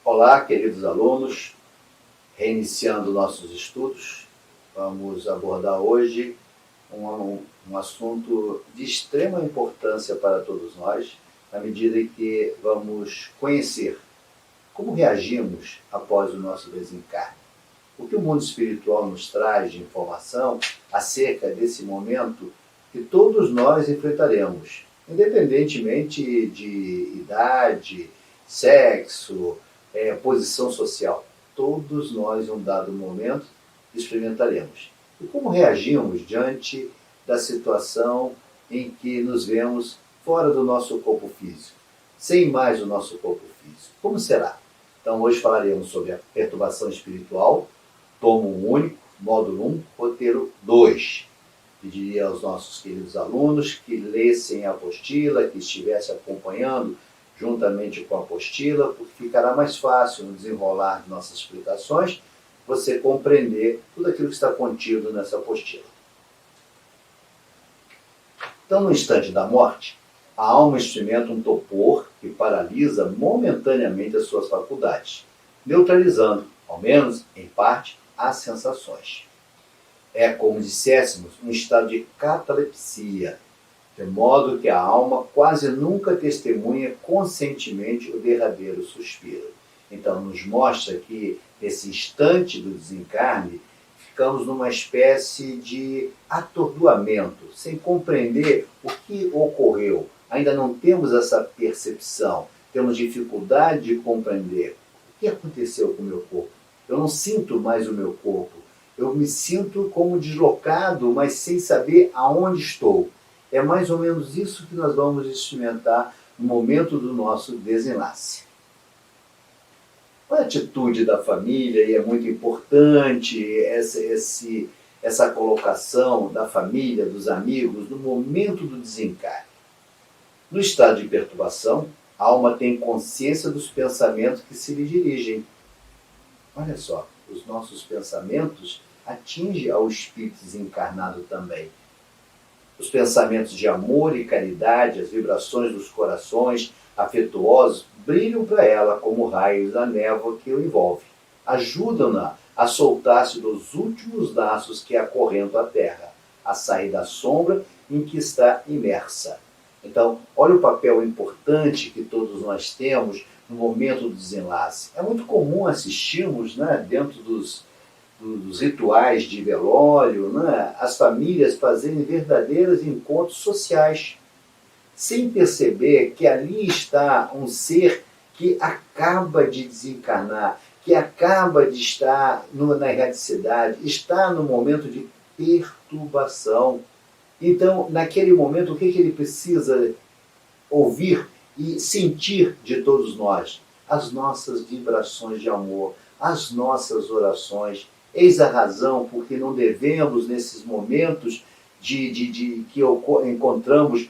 Olá, queridos alunos, reiniciando nossos estudos, vamos abordar hoje um assunto de extrema importância para todos nós, na medida que vamos conhecer como reagimos após o nosso desencarne. O que o mundo espiritual nos traz de informação acerca desse momento que todos nós enfrentaremos, independentemente de idade, sexo, posição social. Todos nós, em um dado momento, experimentaremos. E como reagimos diante da situação em que nos vemos fora do nosso corpo físico, sem mais o nosso corpo físico? Como será? Então, hoje falaremos sobre a perturbação espiritual, tomo único, módulo 1, roteiro 2. Pediria aos nossos queridos alunos que lessem a apostila, que estivessem acompanhando juntamente com a apostila, porque ficará mais fácil no desenrolar de nossas explicações você compreender tudo aquilo que está contido nessa apostila. Então, no instante da morte, a alma experimenta um torpor que paralisa momentaneamente as suas faculdades, neutralizando, ao menos em parte, as sensações. É como disséssemos um estado de catalepsia, de modo que a alma quase nunca testemunha conscientemente o derradeiro suspiro. Então, nos mostra que, nesse instante do desencarne, ficamos numa espécie de atordoamento, sem compreender o que ocorreu. Ainda não temos essa percepção, temos dificuldade de compreender o que aconteceu com o meu corpo. Eu não sinto mais o meu corpo, eu me sinto como deslocado, mas sem saber aonde estou. É mais ou menos isso que nós vamos experimentar no momento do nosso desenlace. A atitude da família, e é muito importante essa colocação da família, dos amigos, no momento do desencarne. No estado de perturbação, a alma tem consciência dos pensamentos que se lhe dirigem. Olha só, os nossos pensamentos atingem ao espírito desencarnado também. Os pensamentos de amor e caridade, as vibrações dos corações afetuosos, brilham para ela como raios da névoa que o envolve. Ajudam-na a soltar-se dos últimos laços que acorrentam a terra, a sair da sombra em que está imersa. Então, olha o papel importante que todos nós temos no momento do desenlace. É muito comum assistirmos, dentro dos rituais de velório, as famílias fazerem verdadeiros encontros sociais, sem perceber que ali está um ser que acaba de desencarnar, que acaba de estar na erradicidade, está no momento de perturbação. Então, naquele momento, o que ele precisa ouvir e sentir de todos nós? As nossas vibrações de amor, as nossas orações. Eis a razão porque não devemos, nesses momentos que encontramos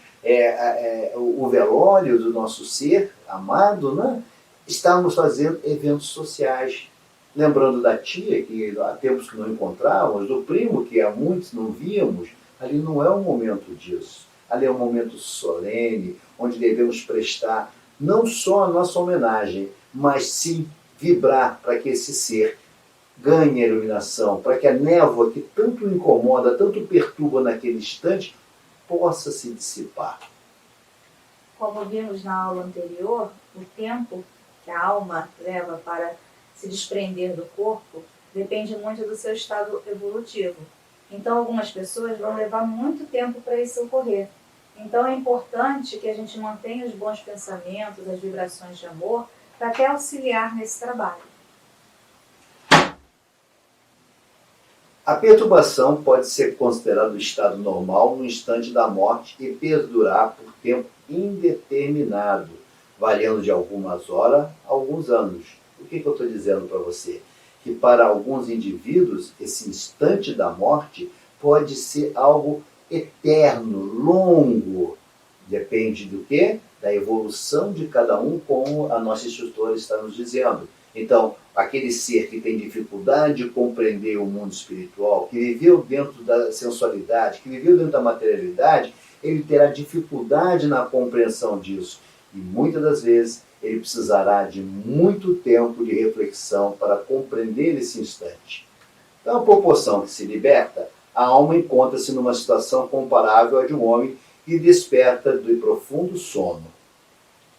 o velório do nosso ser amado, estarmos fazendo eventos sociais. Lembrando da tia, que há tempos que não encontrávamos, do primo, que há muitos não víamos. Ali não é o momento disso. Ali é um momento solene, onde devemos prestar não só a nossa homenagem, mas sim vibrar para que esse ser ganhe a iluminação, para que a névoa que tanto incomoda, tanto perturba naquele instante, possa se dissipar. Como vimos na aula anterior, o tempo que a alma leva para se desprender do corpo depende muito do seu estado evolutivo. Então, algumas pessoas vão levar muito tempo para isso ocorrer. Então, é importante que a gente mantenha os bons pensamentos, as vibrações de amor, para até auxiliar nesse trabalho. A perturbação pode ser considerada o estado normal no instante da morte e perdurar por tempo indeterminado, variando de algumas horas a alguns anos. O que eu estou dizendo para você? Que para alguns indivíduos, esse instante da morte pode ser algo eterno, longo. Depende do quê? Da evolução de cada um, como a nossa instrutora está nos dizendo. Então, aquele ser que tem dificuldade de compreender o mundo espiritual, que viveu dentro da sensualidade, que viveu dentro da materialidade, ele terá dificuldade na compreensão disso. E muitas das vezes ele precisará de muito tempo de reflexão para compreender esse instante. Da proporção que se liberta, a alma encontra-se numa situação comparável à de um homem que desperta do profundo sono.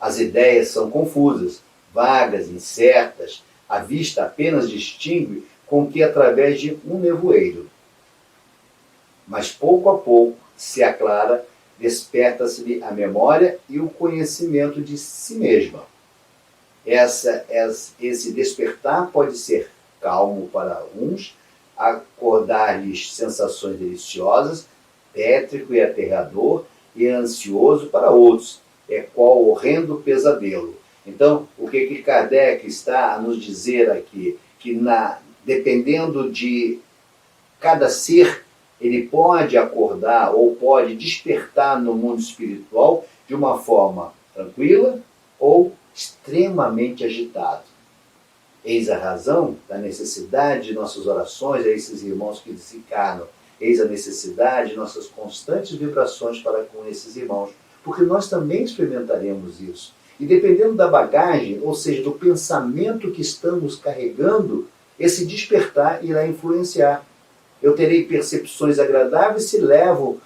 As ideias são confusas, vagas, incertas, a vista apenas distingue com que através de um nevoeiro. Mas pouco a pouco se aclara, desperta-se-lhe a memória e o conhecimento de si mesma. Esse despertar pode ser calmo para uns, acordar-lhes sensações deliciosas, tétrico e aterrador, e ansioso para outros, qual horrendo pesadelo. Então, o que Kardec está a nos dizer aqui? Que dependendo de cada ser, ele pode acordar ou pode despertar no mundo espiritual de uma forma tranquila ou extremamente agitado. Eis a razão da necessidade de nossas orações a esses irmãos que desencarnam. Eis a necessidade de nossas constantes vibrações para com esses irmãos, porque nós também experimentaremos isso. E dependendo da bagagem, ou seja, do pensamento que estamos carregando, esse despertar irá influenciar. Eu terei percepções agradáveis se levo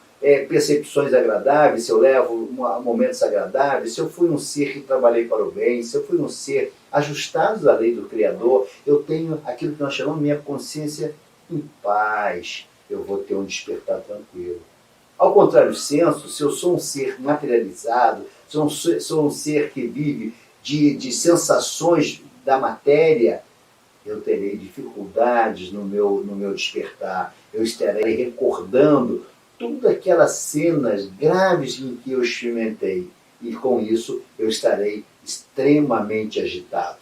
percepções agradáveis, se eu levo momentos agradáveis, se eu fui um ser que trabalhei para o bem, se eu fui um ser ajustado à lei do Criador, eu tenho aquilo que nós chamamos de minha consciência em paz. Eu vou ter um despertar tranquilo. Ao contrário senso, se eu sou um ser materializado, sou um ser que vive de sensações da matéria, eu terei dificuldades no meu despertar. Eu estarei recordando todas aquelas cenas graves em que eu experimentei. E com isso eu estarei extremamente agitado.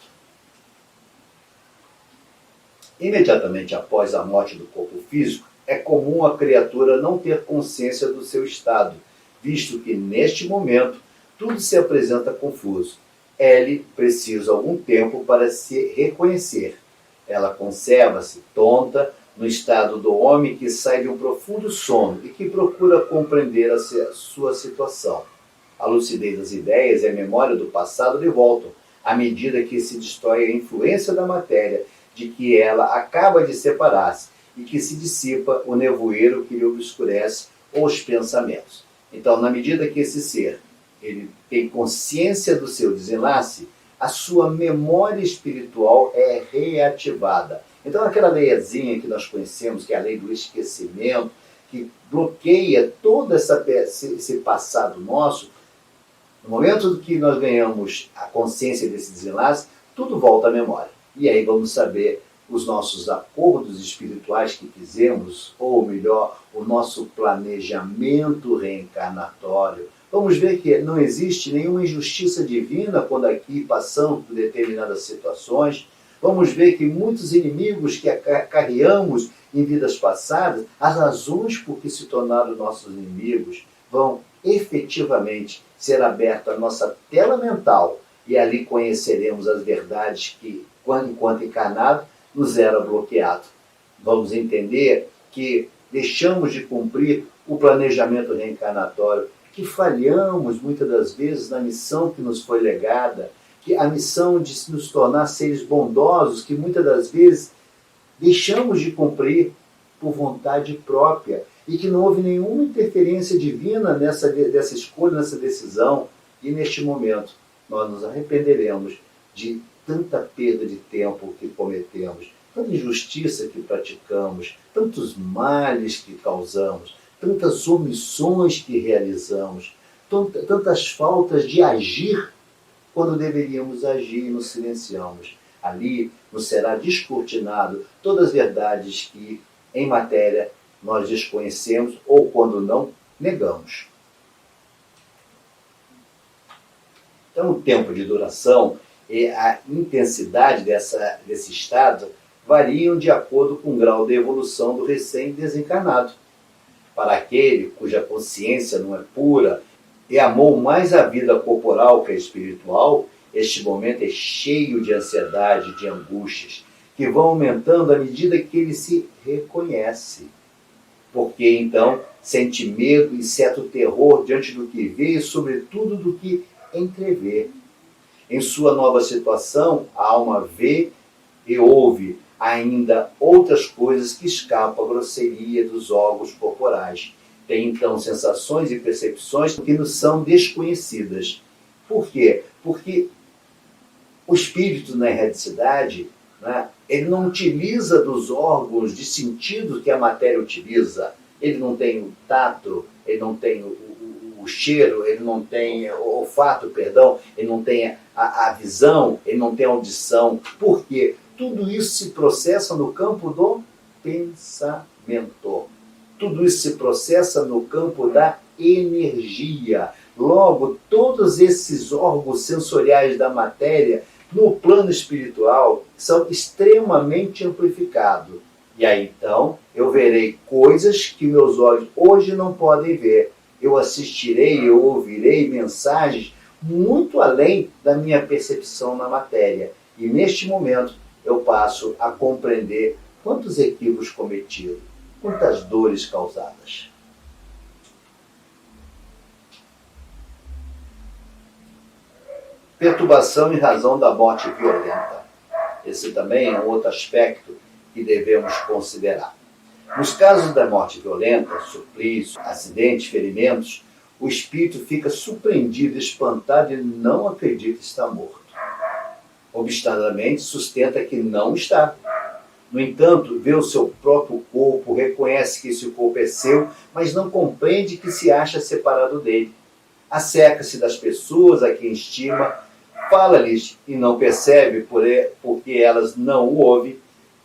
Imediatamente após a morte do corpo físico, é comum a criatura não ter consciência do seu estado, visto que, neste momento, tudo se apresenta confuso. É-lhe preciso algum tempo para se reconhecer. Ela conserva-se tonta no estado do homem que sai de um profundo sono e que procura compreender a sua situação. A lucidez das ideias e a memória do passado lhe voltam, à medida que se destrói a influência da matéria, de que ela acaba de separar-se, e que se dissipa o nevoeiro que lhe obscurece os pensamentos. Então, na medida que esse ser ele tem consciência do seu desenlace, a sua memória espiritual é reativada. Então, aquela leiazinha que nós conhecemos, que é a lei do esquecimento, que bloqueia todo esse passado nosso, no momento que nós ganhamos a consciência desse desenlace, tudo volta à memória. E aí vamos saber os nossos acordos espirituais que fizemos, ou melhor, o nosso planejamento reencarnatório. Vamos ver que não existe nenhuma injustiça divina quando aqui passamos por determinadas situações. Vamos ver que muitos inimigos que acarreamos em vidas passadas, as razões por que se tornaram nossos inimigos, vão efetivamente ser aberta a nossa tela mental e ali conheceremos as verdades que, enquanto encarnado, nos era bloqueado. Vamos entender que deixamos de cumprir o planejamento reencarnatório, que falhamos muitas das vezes na missão que nos foi legada, que a missão de nos tornar seres bondosos, que muitas das vezes deixamos de cumprir por vontade própria, e que não houve nenhuma interferência divina dessa escolha, nessa decisão, e neste momento nós nos arrependeremos de tanta perda de tempo que cometemos, tanta injustiça que praticamos, tantos males que causamos, tantas omissões que realizamos, tantas faltas de agir quando deveríamos agir e nos silenciamos. Ali nos será descortinado todas as verdades que, em matéria, nós desconhecemos ou, quando não, negamos. Então, o tempo de duração e a intensidade desse estado variam de acordo com o grau de evolução do recém-desencarnado. Para aquele cuja consciência não é pura e amou mais a vida corporal que a espiritual, este momento é cheio de ansiedade, de angústias, que vão aumentando à medida que ele se reconhece. Porque então sente medo e certo terror diante do que vê e, sobretudo, do que entrevê. Em sua nova situação, a alma vê e ouve ainda outras coisas que escapam à grosseria dos órgãos corporais. Tem então sensações e percepções que nos são desconhecidas. Por quê? Porque o espírito na erradicidade, né, ele não utiliza dos órgãos de sentido que a matéria utiliza. Ele não tem o tato, ele não tem o cheiro, ele não tem o olfato, perdão, ele não tem a visão, ele não tem a audição. Por quê? Tudo isso se processa no campo do pensamento. Tudo isso se processa no campo da energia. Logo, todos esses órgãos sensoriais da matéria, no plano espiritual, são extremamente amplificados. E aí, então, eu verei coisas que meus olhos hoje não podem ver. Eu assistirei, eu ouvirei mensagens muito além da minha percepção na matéria. E neste momento, eu passo a compreender quantos equívocos cometidos, quantas dores causadas. Perturbação em razão da morte violenta. Esse também é um outro aspecto que devemos considerar. Nos casos da morte violenta, suplício, acidentes, ferimentos, o espírito fica surpreendido, espantado e não acredita estar morto. Obstinadamente sustenta que não está. No entanto, vê o seu próprio corpo, reconhece que esse corpo é seu, mas não compreende que se acha separado dele. Acerca-se das pessoas a quem estima, fala-lhes e não percebe porque elas não o ouvem.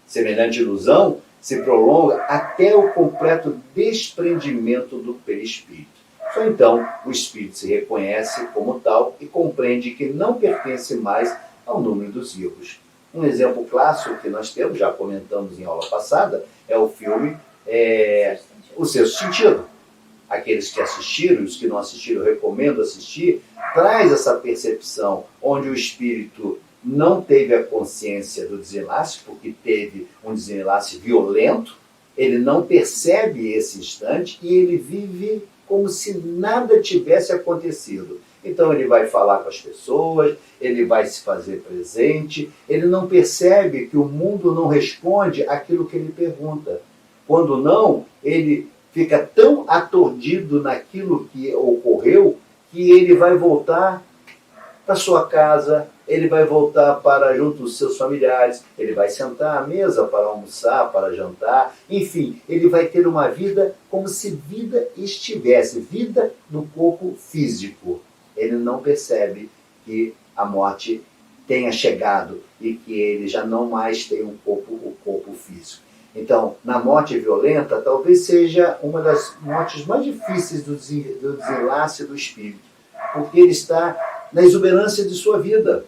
Semelhante ilusão se prolonga até o completo desprendimento do perispírito. Só então o espírito se reconhece como tal e compreende que não pertence mais ao número dos vivos. Um exemplo clássico que nós temos, já comentamos em aula passada, é o filme O Sexto Sentido. Aqueles que assistiram, os que não assistiram, eu recomendo assistir, traz essa percepção onde o espírito não teve a consciência do desenlace, porque teve um desenlace violento, ele não percebe esse instante e ele vive como se nada tivesse acontecido. Então ele vai falar com as pessoas, ele vai se fazer presente, ele não percebe que o mundo não responde àquilo que ele pergunta. Quando não, ele fica tão aturdido naquilo que ocorreu que ele vai voltar para sua casa, ele vai voltar para junto dos seus familiares, ele vai sentar à mesa para almoçar, para jantar, enfim, ele vai ter uma vida como se vida estivesse, vida no corpo físico. Ele não percebe que a morte tenha chegado e que ele já não mais tem o corpo físico. Então, na morte violenta, talvez seja uma das mortes mais difíceis do desenlace do espírito, porque ele está na exuberância de sua vida,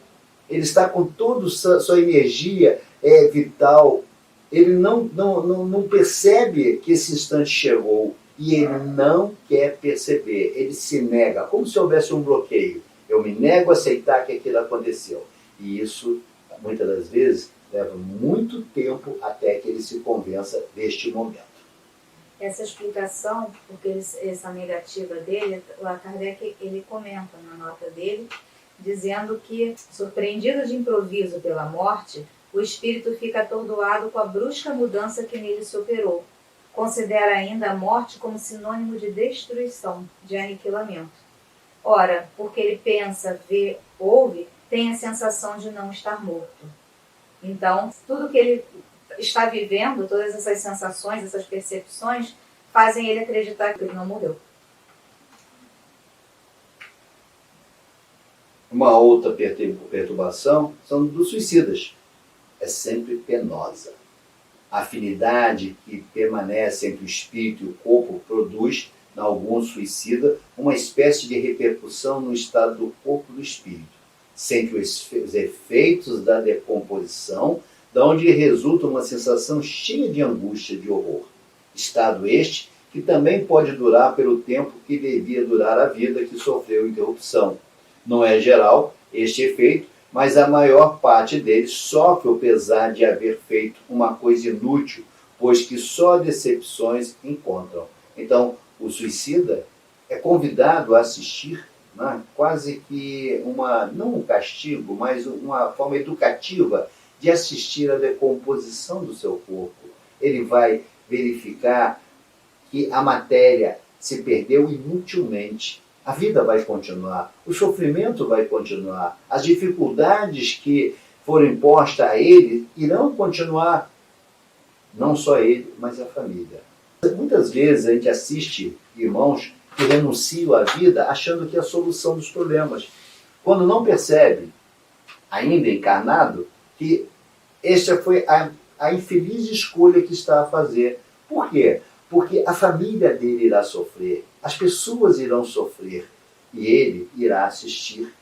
ele está com toda a sua energia vital, ele não percebe que esse instante chegou e ele não quer perceber, ele se nega, como se houvesse um bloqueio. Eu me nego a aceitar que aquilo aconteceu. E isso, muitas das vezes, leva muito tempo até que ele se convença deste momento. Essa explicação, porque essa negativa dele, o Kardec ele comenta na nota dele, dizendo que, surpreendido de improviso pela morte, o espírito fica atordoado com a brusca mudança que nele se operou. Considera ainda a morte como sinônimo de destruição, de aniquilamento. Ora, porque ele pensa, vê, ouve, tem a sensação de não estar morto. Então, tudo que ele está vivendo, todas essas sensações, essas percepções, fazem ele acreditar que ele não morreu. Uma outra perturbação são dos suicidas. É sempre penosa. A afinidade que permanece entre o espírito e o corpo produz, em algum suicida, uma espécie de repercussão no estado do corpo e do espírito, sem que os efeitos da decomposição, da onde resulta uma sensação cheia de angústia, de horror. Estado este que também pode durar pelo tempo que devia durar a vida que sofreu interrupção. Não é geral este efeito, mas a maior parte deles sofre o pesar de haver feito uma coisa inútil, pois que só decepções encontram. Então, o suicida é convidado a assistir né? Quase que não um castigo, mas uma forma educativa de assistir à decomposição do seu corpo. Ele vai verificar que a matéria se perdeu inutilmente. A vida vai continuar, o sofrimento vai continuar, as dificuldades que foram impostas a ele irão continuar. Não só ele, mas a família. Muitas vezes a gente assiste irmãos que renunciam à vida achando que é a solução dos problemas, quando não percebe, ainda encarnado, que esta foi a infeliz escolha que está a fazer. Por quê? Porque a família dele irá sofrer, as pessoas irão sofrer, e ele irá assistir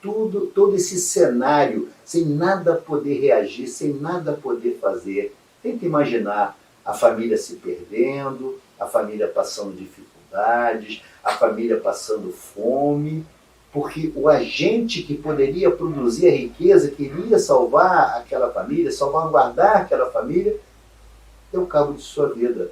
todo esse cenário sem nada poder reagir, sem nada poder fazer. Tenta imaginar a família se perdendo, a família passando dificuldades, a família passando fome, porque o agente que poderia produzir a riqueza, que iria salvar aquela família, salvaguardar aquela família, deu cabo de sua vida.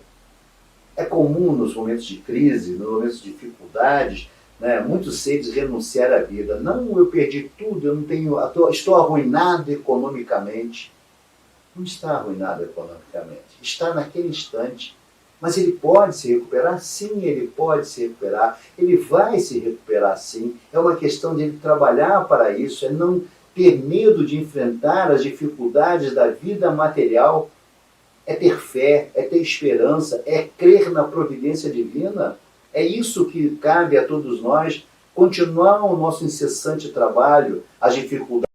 É comum nos momentos de crise, nos momentos de dificuldades, né, muitos seres renunciar à vida. Não, eu perdi tudo, estou arruinado economicamente. Não está arruinado economicamente, está naquele instante. Mas ele pode se recuperar? Sim, ele pode se recuperar. Ele vai se recuperar, sim. É uma questão de ele trabalhar para isso, é não ter medo de enfrentar as dificuldades da vida material. É ter fé, é ter esperança, é crer na providência divina. É isso que cabe a todos nós, continuar o nosso incessante trabalho. As dificuldades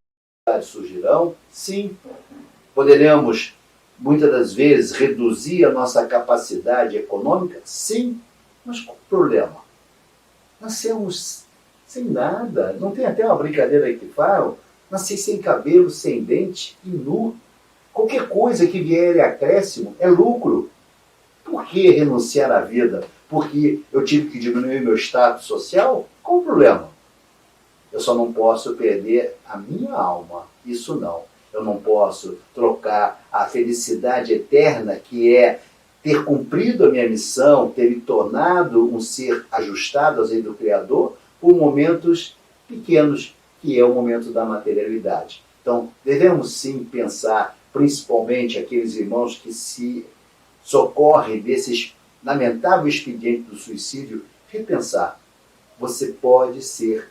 surgirão, sim. Poderemos, muitas das vezes, reduzir a nossa capacidade econômica, sim. Mas qual o problema? Nascemos sem nada. Não tem até uma brincadeira aí que falam? Nasci sem cabelo, sem dente e nu. Qualquer coisa que vier em acréscimo é lucro. Por que renunciar à vida? Porque eu tive que diminuir meu status social? Qual o problema? Eu só não posso perder a minha alma. Isso não. Eu não posso trocar a felicidade eterna, que é ter cumprido a minha missão, ter me tornado um ser ajustado às leis do Criador, por momentos pequenos, que é o momento da materialidade. Então, devemos sim pensar, principalmente aqueles irmãos que se socorrem desse lamentável expediente do suicídio, repensar. Você pode ser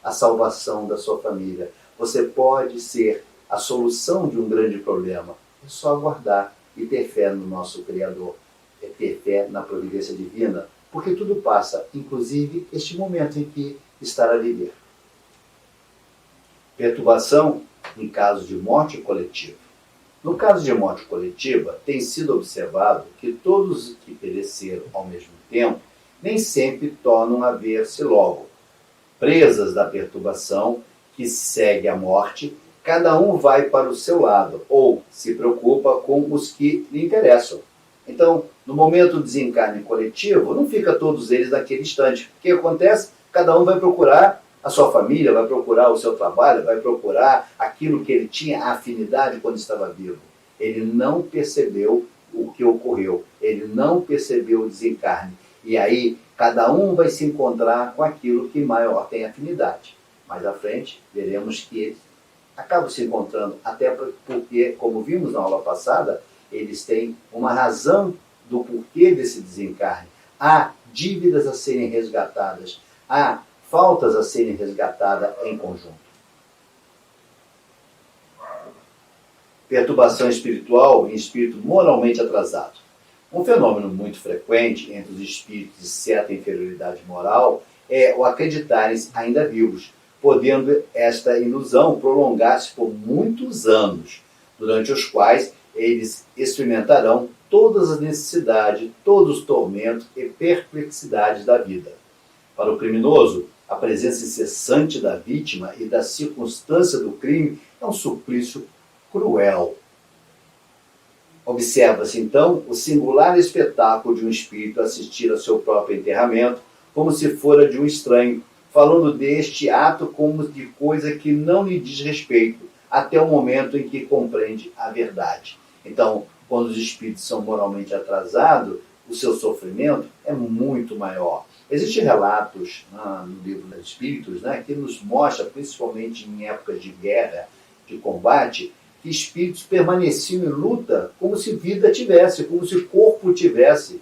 a salvação da sua família. Você pode ser a solução de um grande problema. É só aguardar e ter fé no nosso Criador. É ter fé na providência divina, porque tudo passa, inclusive este momento em que estará a viver. Perturbação em caso de morte coletiva. No caso de morte coletiva, tem sido observado que todos que pereceram ao mesmo tempo nem sempre tornam a ver-se logo. Presas da perturbação que segue a morte, cada um vai para o seu lado, ou se preocupa com os que lhe interessam. Então, no momento do desencarne coletivo, não fica todos eles naquele instante. O que acontece? Cada um vai procurar a sua família, vai procurar o seu trabalho, vai procurar aquilo que ele tinha afinidade quando estava vivo. Ele não percebeu o que ocorreu, ele não percebeu o desencarne. E aí, cada um vai se encontrar com aquilo que maior tem afinidade. Mais à frente, veremos que eles acabam se encontrando, até porque, como vimos na aula passada, eles têm uma razão do porquê desse desencarne. Há dívidas a serem resgatadas, há faltas a serem resgatadas em conjunto. Perturbação espiritual em espírito moralmente atrasado. Um fenômeno muito frequente entre os espíritos de certa inferioridade moral é o acreditarem ainda vivos, podendo esta ilusão prolongar-se por muitos anos, durante os quais eles experimentarão todas as necessidades, todos os tormentos e perplexidades da vida. Para o criminoso, a presença incessante da vítima e da circunstância do crime é um suplício cruel. Observa-se, então, o singular espetáculo de um espírito assistir ao seu próprio enterramento, como se fora de um estranho, falando deste ato como de coisa que não lhe diz respeito, até o momento em que compreende a verdade. Então, quando os espíritos são moralmente atrasados, o seu sofrimento é muito maior. Existem relatos no livro dos Espíritos, né, que nos mostra, principalmente em épocas de guerra, de combate, que espíritos permaneciam em luta como se vida tivesse, como se corpo tivesse.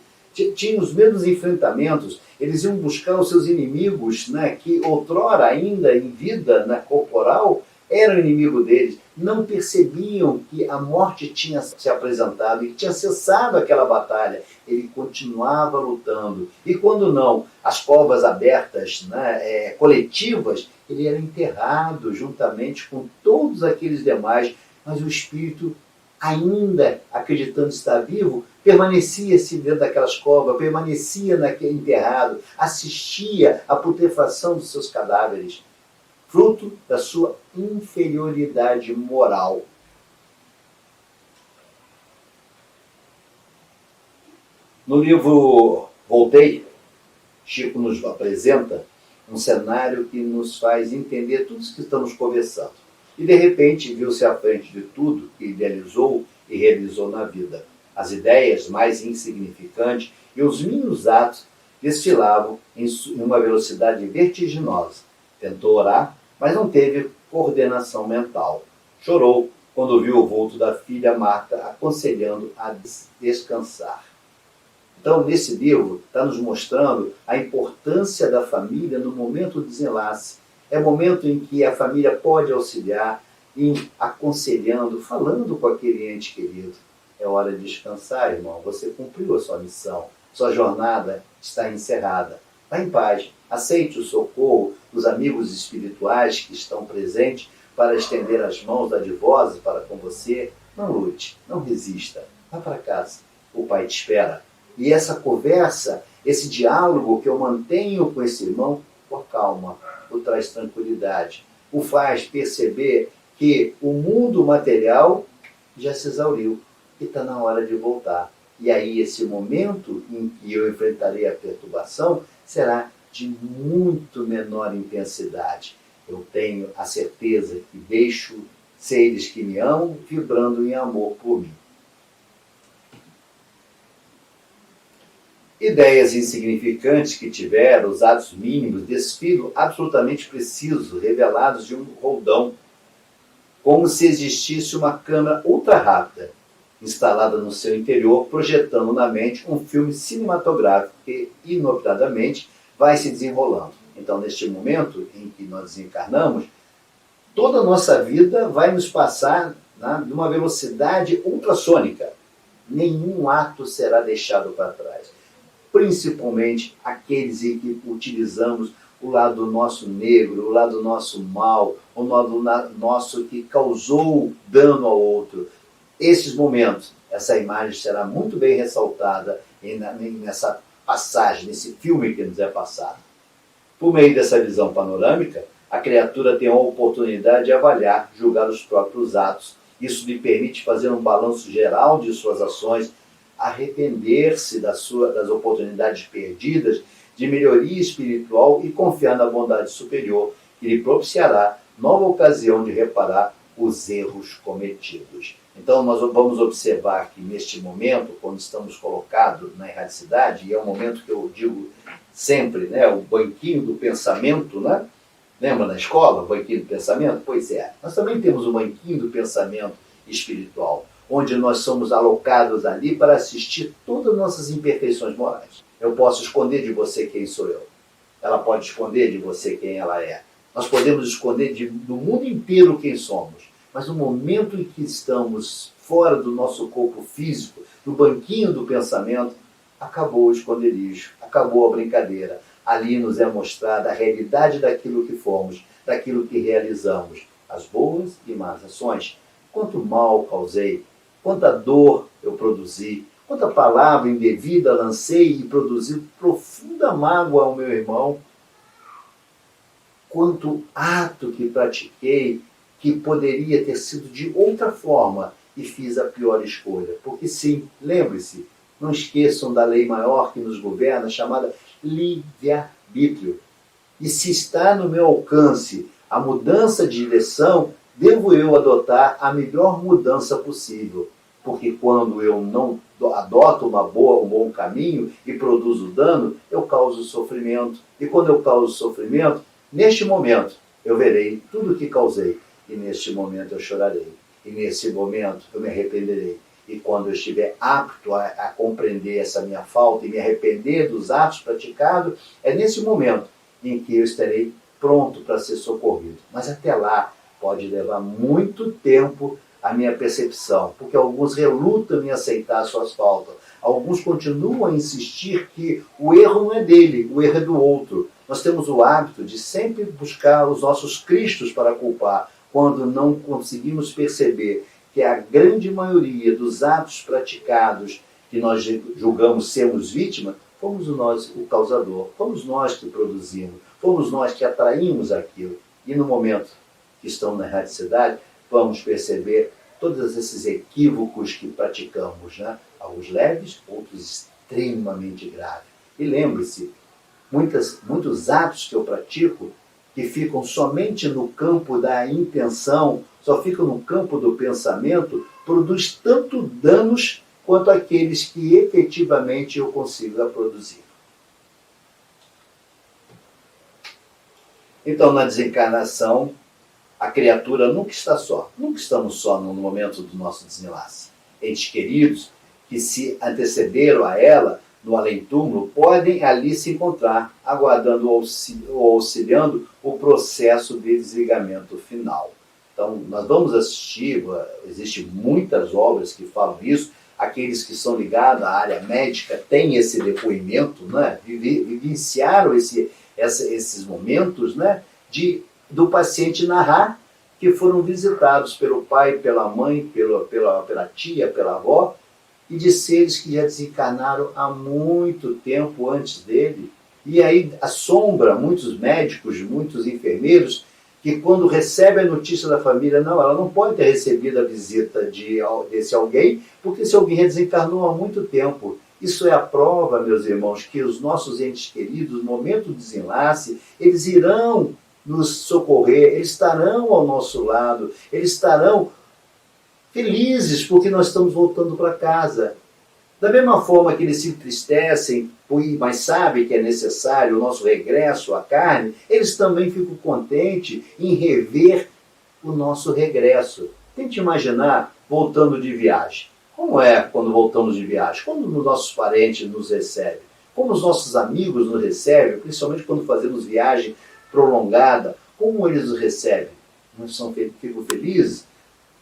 Tinham os mesmos enfrentamentos, eles iam buscar os seus inimigos, né, que outrora ainda em vida corporal eram inimigo deles. Não percebiam que a morte tinha se apresentado e que tinha cessado aquela batalha. Ele continuava lutando. E quando não, as covas abertas, né, coletivas, ele era enterrado juntamente com todos aqueles demais, mas o espírito, ainda acreditando estar vivo, permanecia-se dentro daquelas covas, permanecia naquele enterrado, assistia à putrefação dos seus cadáveres, fruto da sua inferioridade moral. No livro Voltei, Chico nos apresenta um cenário que nos faz entender tudo isso que estamos conversando. E, de repente, viu-se à frente de tudo que idealizou e realizou na vida. As ideias mais insignificantes e os mínimos atos desfilavam em uma velocidade vertiginosa. Tentou orar, mas não teve coordenação mental. Chorou quando viu o vulto da filha Marta aconselhando a descansar. Então, nesse livro, está nos mostrando a importância da família no momento do desenlace. É o momento em que a família pode auxiliar, em aconselhando, falando com aquele ente querido. É hora de descansar, irmão. Você cumpriu a sua missão. Sua jornada está encerrada. Vá em paz. Aceite o socorro dos amigos espirituais que estão presentes para estender as mãos dadivosas para com você. Não lute, não resista. Vá para casa. O Pai te espera. E essa conversa, esse diálogo que eu mantenho com esse irmão, o acalma, o traz tranquilidade, o faz perceber que o mundo material já se exauriu e está na hora de voltar. E aí esse momento em que eu enfrentarei a perturbação será de muito menor intensidade. Eu tenho a certeza que deixo seres que me amam vibrando em amor por mim. Ideias insignificantes que tiveram, os atos mínimos, desfilo absolutamente precisos, revelados de um roldão, como se existisse uma câmera ultra rápida, instalada no seu interior, projetando na mente um filme cinematográfico que, inopinadamente, vai se desenrolando. Então, neste momento em que nós desencarnamos, toda a nossa vida vai nos passar numa velocidade ultrassônica. Nenhum ato será deixado para trás. Principalmente aqueles em que utilizamos o lado nosso negro, o lado nosso mal, o lado nosso que causou dano ao outro. Esses momentos, essa imagem será muito bem ressaltada nessa passagem, nesse filme que nos é passado. Por meio dessa visão panorâmica, a criatura tem a oportunidade de avaliar, julgar os próprios atos. Isso lhe permite fazer um balanço geral de suas ações, arrepender-se das oportunidades perdidas de melhoria espiritual e confiar na bondade superior, que lhe propiciará nova ocasião de reparar os erros cometidos. Então, nós vamos observar que neste momento, quando estamos colocados na erradicidade, e é um momento que eu digo sempre, né, o banquinho do pensamento, né? Lembra na escola, o banquinho do pensamento? Pois é, nós também temos o banquinho do pensamento espiritual, onde nós somos alocados ali para assistir todas as nossas imperfeições morais. Eu posso esconder de você quem sou eu. Ela pode esconder de você quem ela é. Nós podemos esconder do mundo inteiro quem somos. Mas no momento em que estamos fora do nosso corpo físico, do banquinho do pensamento, acabou o esconderijo, acabou a brincadeira. Ali nos é mostrada a realidade daquilo que fomos, daquilo que realizamos, as boas e más ações. Quanto mal causei, quanta dor eu produzi, quanta palavra indevida lancei e produzi profunda mágoa ao meu irmão, quanto ato que pratiquei que poderia ter sido de outra forma e fiz a pior escolha. Porque sim, lembre-se, não esqueçam da lei maior que nos governa, chamada livre-arbítrio. E se está no meu alcance a mudança de direção, devo eu adotar a melhor mudança possível. porque quando eu não adoto um bom caminho e produzo dano, eu causo sofrimento. E quando eu causo sofrimento, neste momento eu verei tudo o que causei, e neste momento eu chorarei, e nesse momento eu me arrependerei. E quando eu estiver apto a compreender essa minha falta e me arrepender dos atos praticados, é nesse momento em que eu estarei pronto para ser socorrido. Mas até lá pode levar muito tempo a minha percepção, porque alguns relutam em aceitar suas faltas. Alguns continuam a insistir que o erro não é dele, o erro é do outro. Nós temos o hábito de sempre buscar os nossos cristos para culpar, quando não conseguimos perceber que a grande maioria dos atos praticados que nós julgamos sermos vítimas, fomos nós o causador, fomos nós que produzimos, fomos nós que atraímos aquilo. E no momento que estão na erradicidade, vamos perceber todos esses equívocos que praticamos, né? Alguns leves, outros extremamente graves. E lembre-se, muitos atos que eu pratico, que ficam somente no campo da intenção, só ficam no campo do pensamento, produz tanto danos quanto aqueles que efetivamente eu consigo produzir. Então, na desencarnação, a criatura nunca está só. Nunca estamos só no momento do nosso desenlace. Entes queridos que se antecederam a ela no além-túmulo podem ali se encontrar, aguardando ou auxiliando o processo de desligamento final. Então, nós vamos assistir, existem muitas obras que falam isso, aqueles que são ligados à área médica têm esse depoimento, né? Vivenciaram esses momentos, né? Do paciente narrar que foram visitados pelo pai, pela mãe, pela tia, pela avó, e de seres que já desencarnaram há muito tempo antes dele. E aí assombra muitos médicos, muitos enfermeiros, que quando recebem a notícia da família, não, ela não pode ter recebido a visita desse alguém, porque esse alguém já desencarnou há muito tempo. Isso é a prova, meus irmãos, que os nossos entes queridos, no momento do desenlace, eles irão nos socorrer, eles estarão ao nosso lado, eles estarão felizes porque nós estamos voltando para casa. Da mesma forma que eles se entristecem, mas sabem que é necessário o nosso regresso à carne, eles também ficam contentes em rever o nosso regresso. Tente imaginar voltando de viagem. Como é quando voltamos de viagem? Quando os nossos parentes nos recebem? Como os nossos amigos nos recebem, principalmente quando fazemos viagem prolongada, como eles nos recebem? Nós ficam felizes?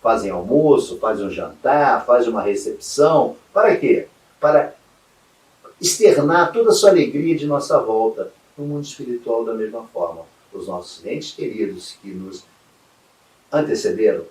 Fazem almoço, fazem um jantar, fazem uma recepção. Para quê? Para externar toda a sua alegria de nossa volta. No mundo espiritual, da mesma forma. Os nossos entes queridos que nos antecederam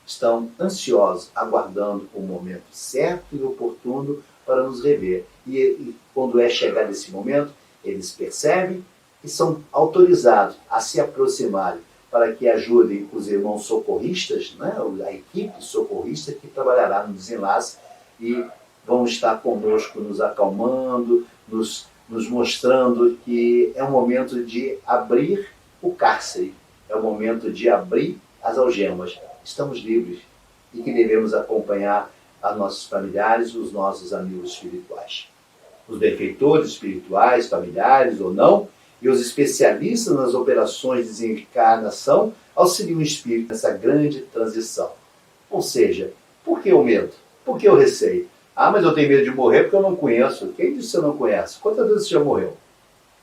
estão ansiosos, aguardando o momento certo e oportuno para nos rever. E quando é chegado esse momento, eles percebem e são autorizados a se aproximarem para que ajudem os irmãos socorristas, né? A equipe socorrista que trabalhará no desenlace e vão estar conosco nos acalmando, nos mostrando que é um momento de abrir o cárcere, é o momento de abrir as algemas. Estamos livres e que devemos acompanhar a nossos familiares, os nossos amigos espirituais. Os benfeitores espirituais, familiares ou não, e os especialistas nas operações de desencarnação auxiliam o espírito nessa grande transição. Ou seja, por que o medo? Por que o receio? Ah, mas eu tenho medo de morrer porque eu não conheço. Quem disse que você não conhece? Quantas vezes você já morreu?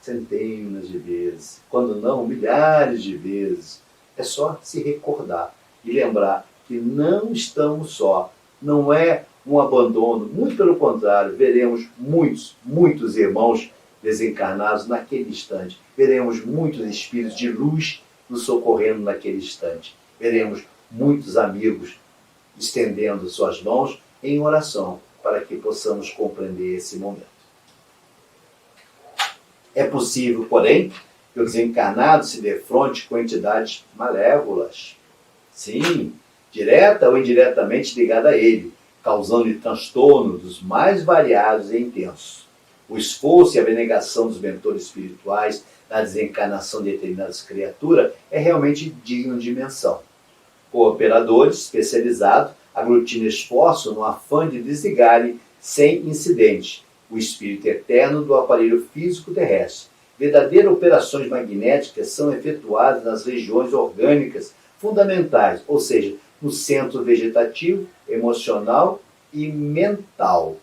Centenas de vezes. Quando não, milhares de vezes. É só se recordar e lembrar que não estamos só. Não é um abandono. Muito pelo contrário, veremos muitos irmãos desencarnados naquele instante. Veremos muitos espíritos de luz nos socorrendo naquele instante. Veremos muitos amigos estendendo suas mãos em oração para que possamos compreender esse momento. É possível, porém, que o desencarnado se defronte com entidades malévolas. Sim, direta ou indiretamente ligada a ele, causando-lhe transtorno dos mais variados e intensos. O esforço e a abnegação dos mentores espirituais na desencarnação de determinadas criaturas é realmente digno de menção. Cooperadores especializados aglutina esforço no afã de desligarem sem incidente o espírito eterno do aparelho físico terrestre. Verdadeiras operações magnéticas são efetuadas nas regiões orgânicas fundamentais, ou seja, no centro vegetativo, emocional e mental.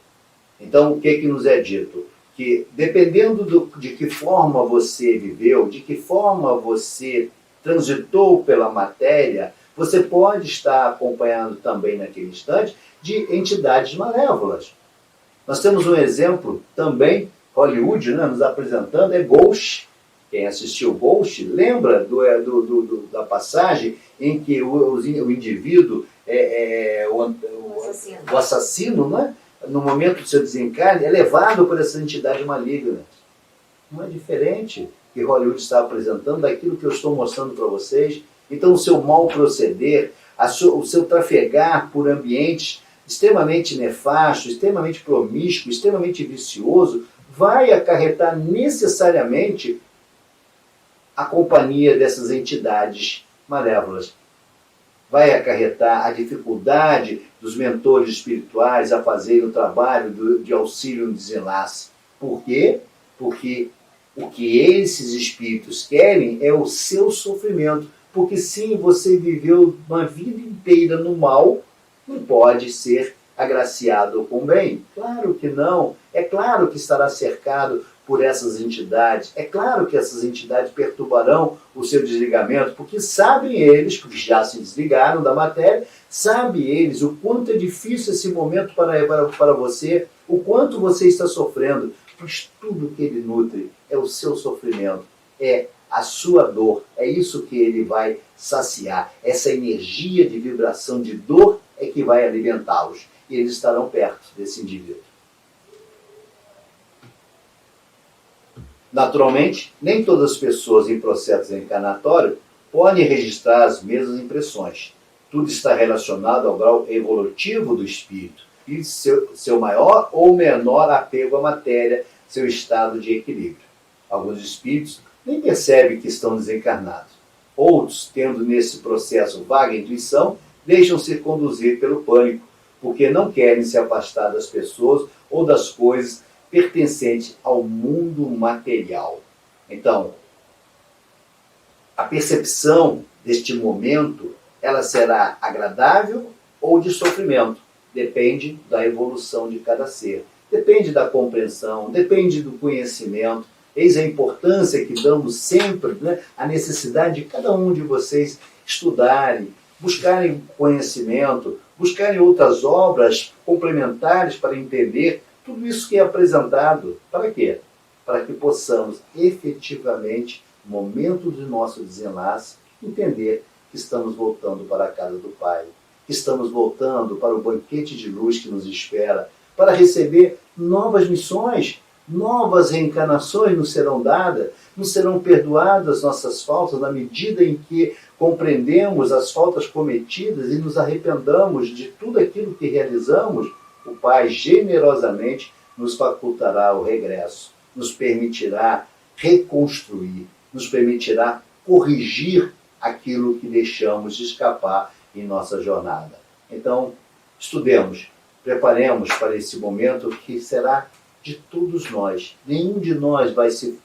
Então, o que nos é dito? Que dependendo de que forma você viveu, de que forma você transitou pela matéria, você pode estar acompanhando também naquele instante de entidades malévolas. Nós temos um exemplo também, Hollywood, né, nos apresentando, é Ghost. Quem assistiu Ghost lembra da passagem em que o indivíduo, o assassino, né, no momento do seu desencarne, é levado por essa entidade maligna. Não é diferente que Hollywood está apresentando daquilo que eu estou mostrando para vocês. Então, o seu mau proceder, o seu trafegar por ambientes extremamente nefasto, extremamente promíscuo, extremamente vicioso, vai acarretar necessariamente a companhia dessas entidades malévolas. Vai acarretar a dificuldade dos mentores espirituais a fazerem o trabalho de auxílio no desenlace. Por quê? Porque o que esses espíritos querem é o seu sofrimento. Porque sim, você viveu uma vida inteira no mal, não pode ser agraciado com bem. Claro que não. É claro que estará cercado por essas entidades. É claro que essas entidades perturbarão o seu desligamento, porque sabem eles, porque já se desligaram da matéria, sabem eles o quanto é difícil esse momento para você, o quanto você está sofrendo, pois tudo que ele nutre é o seu sofrimento, é a sua dor, é isso que ele vai saciar. Essa energia de vibração de dor é que vai alimentá-los. E eles estarão perto desse indivíduo. Naturalmente, nem todas as pessoas em processo encarnatório podem registrar as mesmas impressões. Tudo está relacionado ao grau evolutivo do espírito e seu maior ou menor apego à matéria, seu estado de equilíbrio. Alguns espíritos nem percebem que estão desencarnados. Outros, tendo nesse processo vaga intuição, deixam-se conduzir pelo pânico, porque não querem se afastar das pessoas ou das coisas pertencentes ao mundo material. Então, a percepção deste momento, ela será agradável ou de sofrimento. Depende da evolução de cada ser. Depende da compreensão, depende do conhecimento. Eis a importância que damos sempre, né, a necessidade de cada um de vocês estudarem, buscarem conhecimento, buscarem outras obras complementares para entender tudo isso que é apresentado. Para quê? Para que possamos efetivamente, no momento do nosso desenlace, entender que estamos voltando para a casa do Pai, que estamos voltando para o banquete de luz que nos espera, para receber novas missões, novas reencarnações nos serão dadas, nos serão perdoadas nossas faltas na medida em que compreendemos as faltas cometidas e nos arrependamos de tudo aquilo que realizamos. O Pai generosamente nos facultará o regresso, nos permitirá reconstruir, nos permitirá corrigir aquilo que deixamos de escapar em nossa jornada. Então, estudemos, preparemos para esse momento que será de todos nós. Nenhum de nós vai se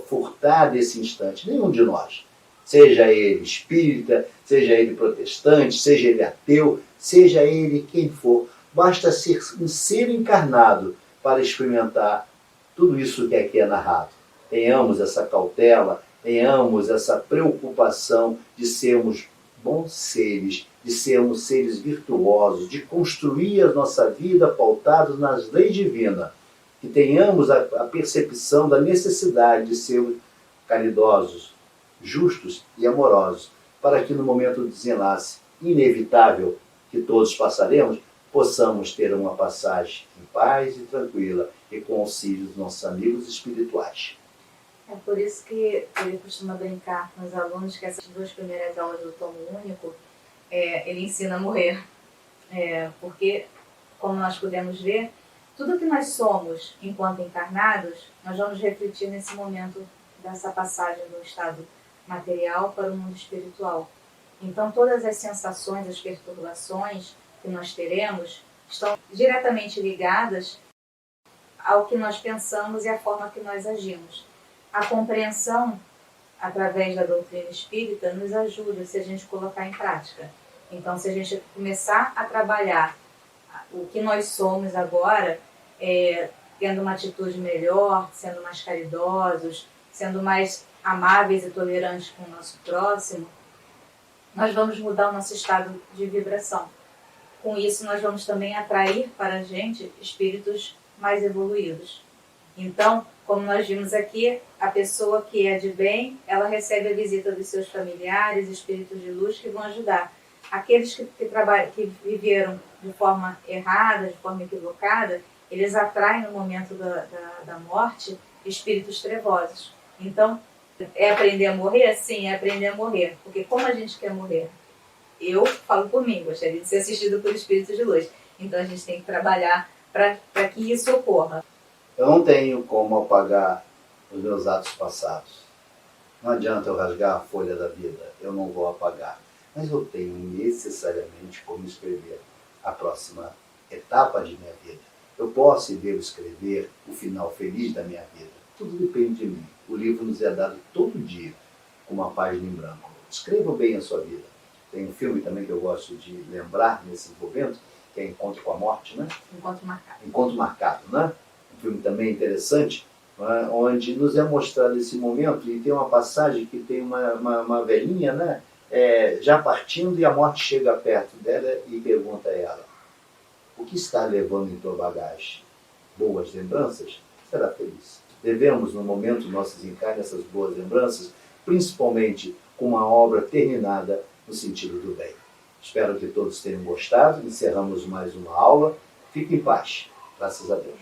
furtar desse instante, nenhum de nós. Seja ele espírita, seja ele protestante, seja ele ateu, seja ele quem for. Basta ser um ser encarnado para experimentar tudo isso que aqui é narrado. Tenhamos essa cautela, tenhamos essa preocupação de sermos bons seres, de sermos seres virtuosos, de construir a nossa vida pautados nas leis divinas. Que tenhamos a percepção da necessidade de sermos caridosos, justos e amorosos, para que no momento do desenlace inevitável que todos passaremos, possamos ter uma passagem em paz e tranquila e com auxílio dos nossos amigos espirituais. É por isso que ele costuma brincar com os alunos que essas 2 primeiras aulas do Tomo Único, ele ensina a morrer. Porque, como nós podemos ver, tudo que nós somos enquanto encarnados, nós vamos refletir nesse momento dessa passagem do estado material para o mundo espiritual. Então, todas as sensações, as perturbações, que nós teremos estão diretamente ligadas ao que nós pensamos e à forma que nós agimos. A compreensão, através da doutrina espírita, nos ajuda se a gente colocar em prática. Então, se a gente começar a trabalhar o que nós somos agora, tendo uma atitude melhor, sendo mais caridosos, sendo mais amáveis e tolerantes com o nosso próximo, nós vamos mudar o nosso estado de vibração. Com isso, nós vamos também atrair para a gente espíritos mais evoluídos. Então, como nós vimos aqui, a pessoa que é de bem, ela recebe a visita dos seus familiares, espíritos de luz que vão ajudar. Aqueles que viveram de forma errada, de forma equivocada, eles atraem no momento da morte espíritos trevosos. Então, é aprender a morrer? Sim, é aprender a morrer. Porque como a gente quer morrer? Eu falo por mim, gostaria de ser assistido por espíritos de luz. Então a gente tem que trabalhar para que isso ocorra. Eu não tenho como apagar os meus atos passados. Não adianta eu rasgar a folha da vida, eu não vou apagar. Mas eu tenho necessariamente como escrever a próxima etapa de minha vida. Eu posso e devo escrever o final feliz da minha vida. Tudo depende de mim. O livro nos é dado todo dia com uma página em branco. Escreva bem a sua vida. Tem um filme também que eu gosto de lembrar nesse momento, que é Encontro com a Morte, né? Encontro Marcado. Encontro Marcado, né? Um filme também interessante, né? Onde nos é mostrado esse momento, e tem uma passagem que tem uma velhinha, né? Já partindo, e a morte chega perto dela e pergunta a ela: o que está levando em tua bagagem? Boas lembranças? Será feliz. Devemos, no momento do nosso desencarne, essas boas lembranças, principalmente com uma obra terminada no sentido do bem. Espero que todos tenham gostado. Encerramos mais uma aula. Fique em paz. Graças a Deus.